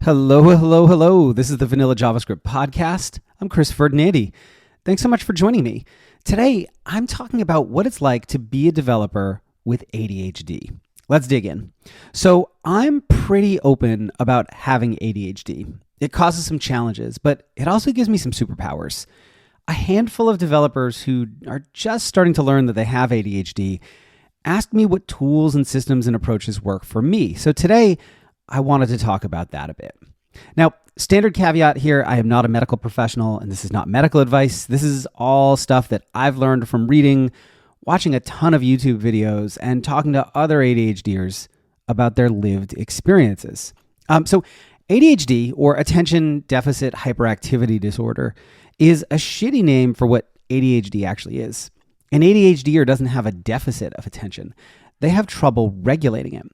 Hello, hello, hello. This is the Vanilla JavaScript Podcast. I'm Chris Ferdinandi. Thanks so much for joining me. Today, I'm talking about what it's like to be a developer with ADHD. Let's dig in. So I'm pretty open about having ADHD. It causes some challenges, but it also gives me some superpowers. A handful of developers who are just starting to learn that they have ADHD asked me what tools and systems and approaches work for me. So today, I wanted to talk about that a bit. Now, standard caveat here, I am not a medical professional and this is not medical advice. This is all stuff that I've learned from reading, watching a ton of YouTube videos, and talking to other ADHDers about their lived experiences. So ADHD, or Attention Deficit Hyperactivity Disorder, is a shitty name for what ADHD actually is. An ADHDer doesn't have a deficit of attention. They have trouble regulating it.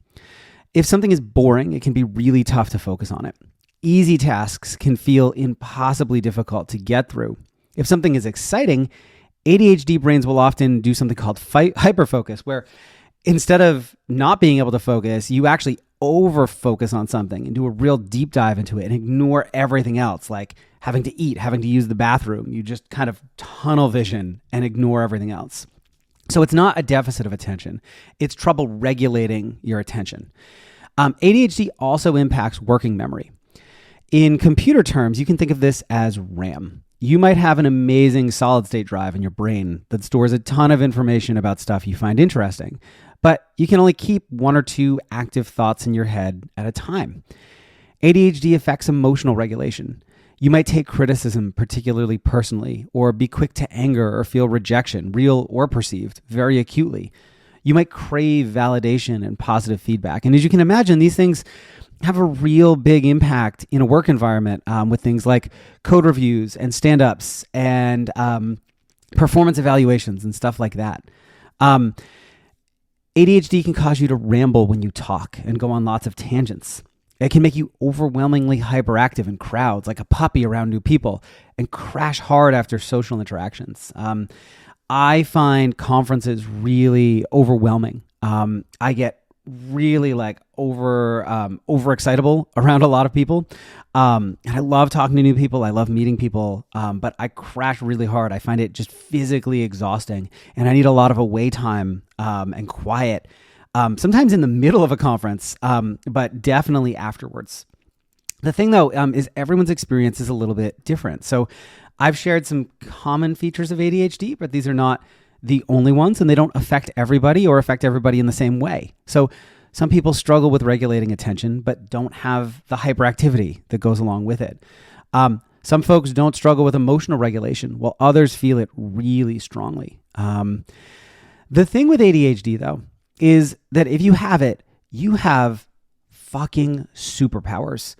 If something is boring, it can be really tough to focus on it. Easy tasks can feel impossibly difficult to get through. If something is exciting, ADHD brains will often do something called hyperfocus, where instead of not being able to focus, you actually over-focus on something and do a real deep dive into it and ignore everything else, like having to eat, having to use the bathroom. You just kind of tunnel vision and ignore everything else. So it's not a deficit of attention. It's trouble regulating your attention. ADHD also impacts working memory. In computer terms, you can think of this as RAM. You might have an amazing solid-state drive in your brain that stores a ton of information about stuff you find interesting, but you can only keep one or two active thoughts in your head at a time. ADHD affects emotional regulation. You might take criticism particularly personally, or be quick to anger or feel rejection, real or perceived, very acutely. You might crave validation and positive feedback. And as you can imagine, these things have a real big impact in a work environment with things like code reviews and stand-ups and performance evaluations and stuff like that. ADHD can cause you to ramble when you talk and go on lots of tangents. It can make you overwhelmingly hyperactive in crowds, like a puppy around new people, and crash hard after social interactions. I find conferences really overwhelming. I get really overexcitable around a lot of people. And I love talking to new people. I love meeting people. But I crash really hard. I find it just physically exhausting. And I need a lot of away time and quiet. Sometimes in the middle of a conference, but definitely afterwards. The thing though, is everyone's experience is a little bit different. So I've shared some common features of ADHD, but these are not the only ones, and they don't affect everybody or affect everybody in the same way. So some people struggle with regulating attention, but don't have the hyperactivity that goes along with it. Some folks don't struggle with emotional regulation, while others feel it really strongly. The thing with ADHD though, is that if you have it, you have fucking superpowers.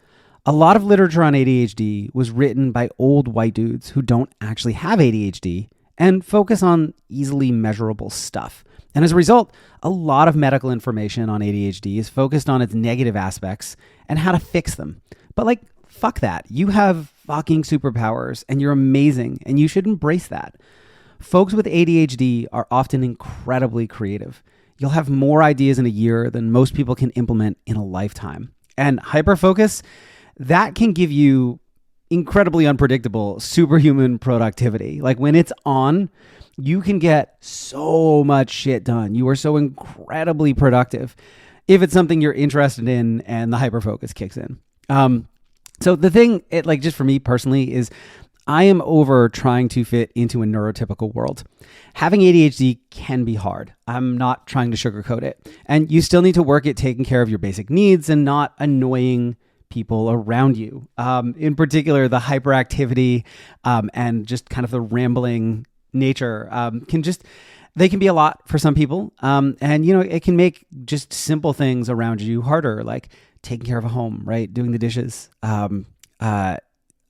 A lot of literature on ADHD was written by old white dudes who don't actually have ADHD and focus on easily measurable stuff. And as a result, a lot of medical information on ADHD is focused on its negative aspects and how to fix them. But fuck that. You have fucking superpowers and you're amazing and you should embrace that. Folks with ADHD are often incredibly creative. You'll have more ideas in a year than most people can implement in a lifetime. And hyperfocus, that can give you incredibly unpredictable, superhuman productivity. Like when it's on, you can get so much shit done. You are so incredibly productive if it's something you're interested in and the hyperfocus kicks in. So the thing, just for me personally, is I am over trying to fit into a neurotypical world. Having ADHD can be hard. I'm not trying to sugarcoat it. And you still need to work at taking care of your basic needs and not annoying people around you. In particular, the hyperactivity and just kind of the rambling nature they can be a lot for some people. And it can make just simple things around you harder, like taking care of a home, right? Doing the dishes.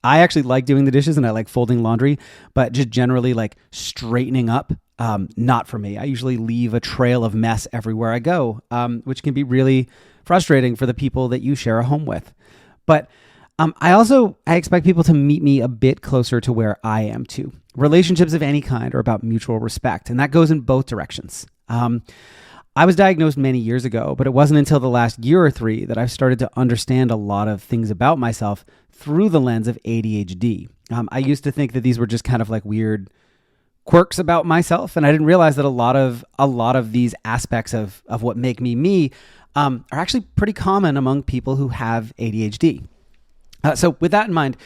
I actually like doing the dishes and I like folding laundry, but just generally straightening up, not for me. I usually leave a trail of mess everywhere I go, which can be really frustrating for the people that you share a home with. But I expect people to meet me a bit closer to where I am too. Relationships of any kind are about mutual respect, and that goes in both directions. I was diagnosed many years ago, but it wasn't until the last year or three that I've started to understand a lot of things about myself through the lens of ADHD. I used to think that these were just kind of like weird quirks about myself, and I didn't realize that a lot of these aspects of what make me are actually pretty common among people who have ADHD. So with that in mind,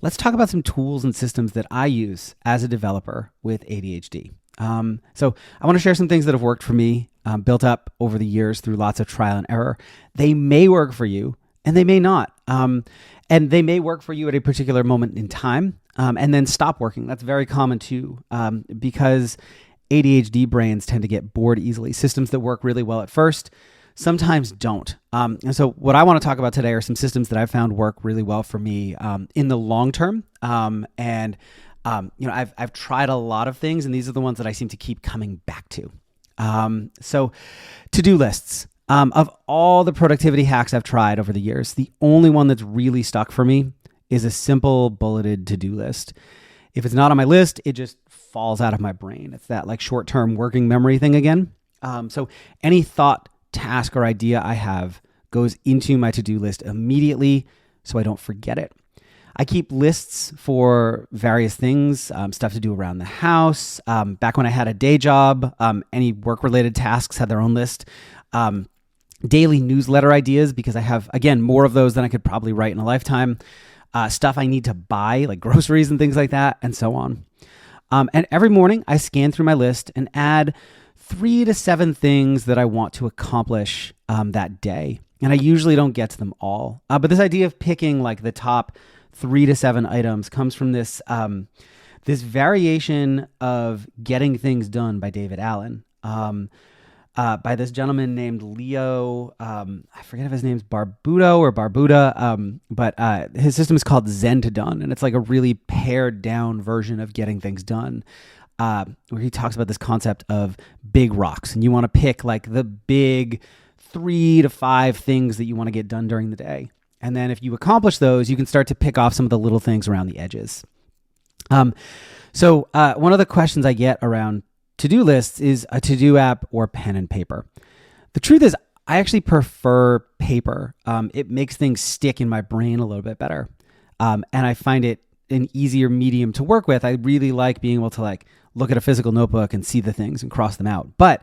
let's talk about some tools and systems that I use as a developer with ADHD. So I want to share some things that have worked for me, built up over the years through lots of trial and error. They may work for you and they may not. And they may work for you at a particular moment in time, and then stop working. That's very common too, because ADHD brains tend to get bored easily. Systems that work really well at first sometimes don't. And so what I want to talk about today are some systems that I've found work really well for me in the long term. I've tried a lot of things, and these are the ones that I seem to keep coming back to. So to-do lists. Of all the productivity hacks I've tried over the years, the only one that's really stuck for me is a simple bulleted to-do list. If it's not on my list, it just falls out of my brain. It's that like short-term working memory thing again. So any thought, task, or idea I have goes into my to-do list immediately so I don't forget it. I keep lists for various things, stuff to do around the house. Back when I had a day job, any work-related tasks had their own list. Daily newsletter ideas, because I have, again, more of those than I could probably write in a lifetime. Stuff I need to buy, like groceries and things like that, and so on. And every morning I scan through my list and add 3 to 7 things that I want to accomplish that day. And I usually don't get to them all. But this idea of picking like the top 3 to 7 items comes from this variation of Getting Things Done by David Allen. By this gentleman named Leo, I forget if his name's Barbuda or Barbuda, but his system is called Zen to Done, and it's like a really pared down version of Getting Things Done, where he talks about this concept of big rocks, and you want to pick like the big 3 to 5 things that you want to get done during the day. And then if you accomplish those, you can start to pick off some of the little things around the edges. So one of the questions I get around to-do lists is a to-do app or pen and paper. The truth is, I actually prefer paper. It makes things stick in my brain a little bit better. And I find it an easier medium to work with. I really like being able to like look at a physical notebook and see the things and cross them out. But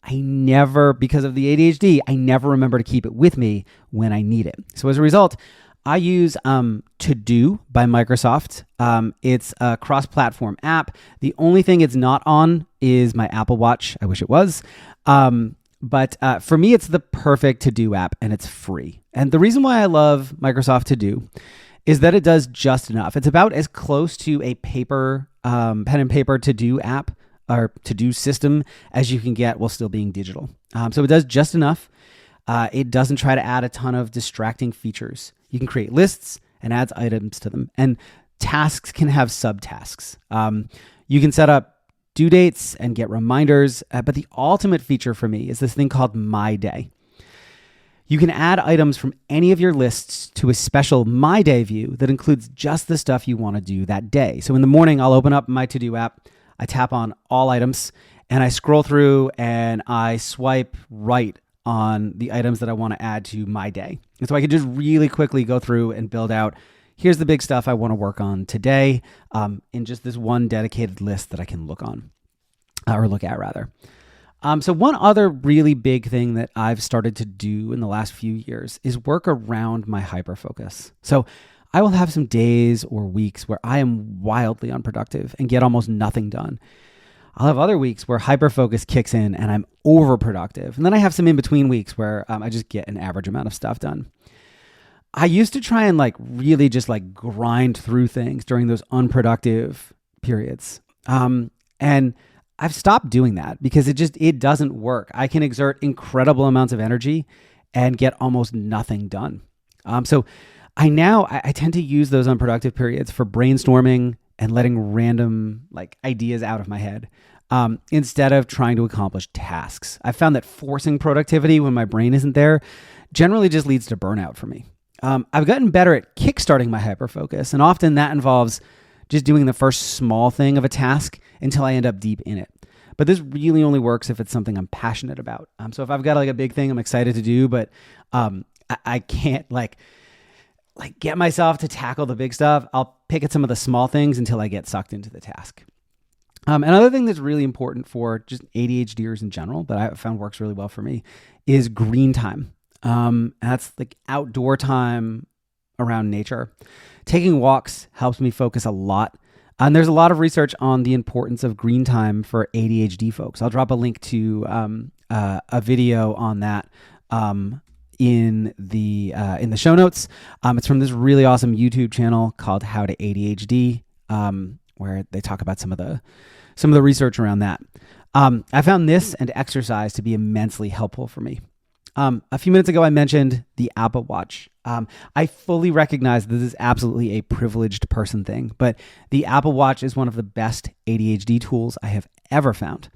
I never, because of the ADHD, I never remember to keep it with me when I need it. So as a result, I use To Do by Microsoft. It's a cross-platform app. The only thing it's not on is my Apple Watch. I wish it was. But for me, it's the perfect to-do app, and it's free. And the reason why I love Microsoft To Do is that it does just enough. It's about as close to a paper, pen and paper to-do app or to-do system as you can get while still being digital. So it does just enough. It doesn't try to add a ton of distracting features. You can create lists and adds items to them. And tasks can have subtasks. You can set up due dates and get reminders. But the ultimate feature for me is this thing called My Day. You can add items from any of your lists to a special My Day view that includes just the stuff you want to do that day. So in the morning, I'll open up my To-Do app. I tap on all items and I scroll through and I swipe right on the items that I want to add to my day. And so I can just really quickly go through and build out, here's the big stuff I want to work on today, in just this one dedicated list that I can look at rather. So one other really big thing that I've started to do in the last few years is work around my hyperfocus. So I will have some days or weeks where I am wildly unproductive and get almost nothing done. I'll have other weeks where hyperfocus kicks in and I'm overproductive. And then I have some in-between weeks where I just get an average amount of stuff done. I used to try and really just grind through things during those unproductive periods. And I've stopped doing that because it doesn't work. I can exert incredible amounts of energy and get almost nothing done. So I tend to use those unproductive periods for brainstorming and letting random ideas out of my head instead of trying to accomplish tasks. I've found that forcing productivity when my brain isn't there generally just leads to burnout for me. I've gotten better at kickstarting my hyperfocus, and often that involves just doing the first small thing of a task until I end up deep in it. But this really only works if it's something I'm passionate about. So if I've got like a big thing I'm excited to do, but I can't like get myself to tackle the big stuff, I'll pick at some of the small things until I get sucked into the task. Another thing that's really important for just ADHDers in general that I found works really well for me is green time. That's like outdoor time around nature. Taking walks helps me focus a lot. And there's a lot of research on the importance of green time for ADHD folks. I'll drop a link to a video on that in the show notes. It's from this really awesome YouTube channel called How to ADHD, where they talk about some of the research around that. I found this and exercise to be immensely helpful for me. A few minutes ago, I mentioned the Apple Watch. I fully recognize that this is absolutely a privileged person thing, but the Apple Watch is one of the best ADHD tools I have ever found.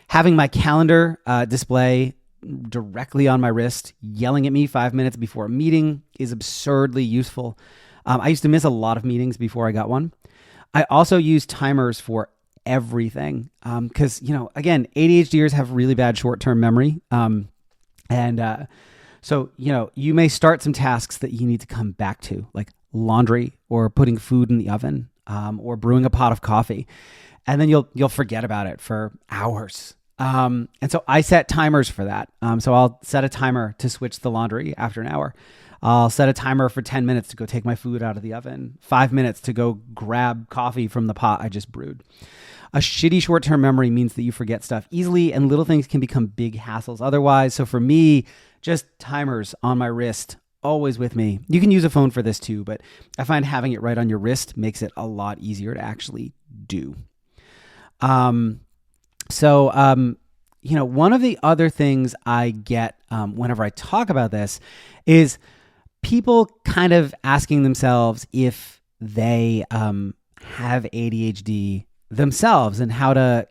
Having my calendar display directly on my wrist, yelling at me 5 minutes before a meeting is absurdly useful. I used to miss a lot of meetings before I got one. I also use timers for everything because, again, ADHDers have really bad short-term memory. So, you may start some tasks that you need to come back to, like laundry or putting food in the oven or brewing a pot of coffee. And then you'll forget about it for hours. And so I set timers for that. So I'll set a timer to switch the laundry after an hour. I'll set a timer for 10 minutes to go take my food out of the oven, 5 minutes to go grab coffee from the pot I just brewed. A shitty short-term memory means that you forget stuff easily and little things can become big hassles otherwise. So for me, just timers on my wrist, always with me. You can use a phone for this too, but I find having it right on your wrist makes it a lot easier to actually do. One of the other things I get whenever I talk about this is people kind of asking themselves if they have ADHD themselves and how to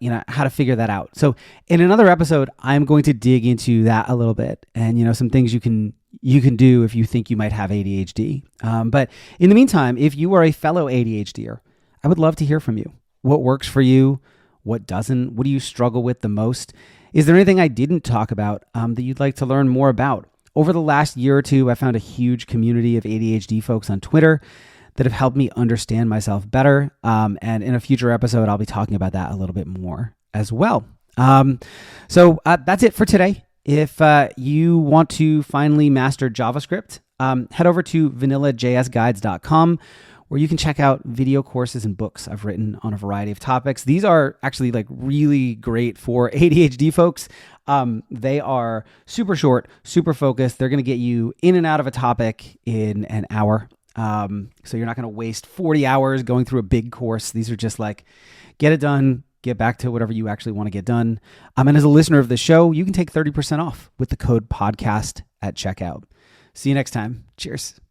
figure that out. So in another episode, I'm going to dig into that a little bit and, some things you can do if you think you might have ADHD. But in the meantime, if you are a fellow ADHDer, I would love to hear from you. What works for you? What doesn't? What do you struggle with the most? Is there anything I didn't talk about that you'd like to learn more about? Over the last year or two, I found a huge community of ADHD folks on Twitter that have helped me understand myself better. And in a future episode, I'll be talking about that a little bit more as well. So that's it for today. If you want to finally master JavaScript, head over to vanillajsguides.com, where you can check out video courses and books I've written on a variety of topics. These are actually really great for ADHD folks. They are super short, super focused. They're going to get you in and out of a topic in an hour. So you're not going to waste 40 hours going through a big course. These are just get it done, get back to whatever you actually want to get done. And as a listener of the show, you can take 30% off with the code podcast at checkout. See you next time. Cheers.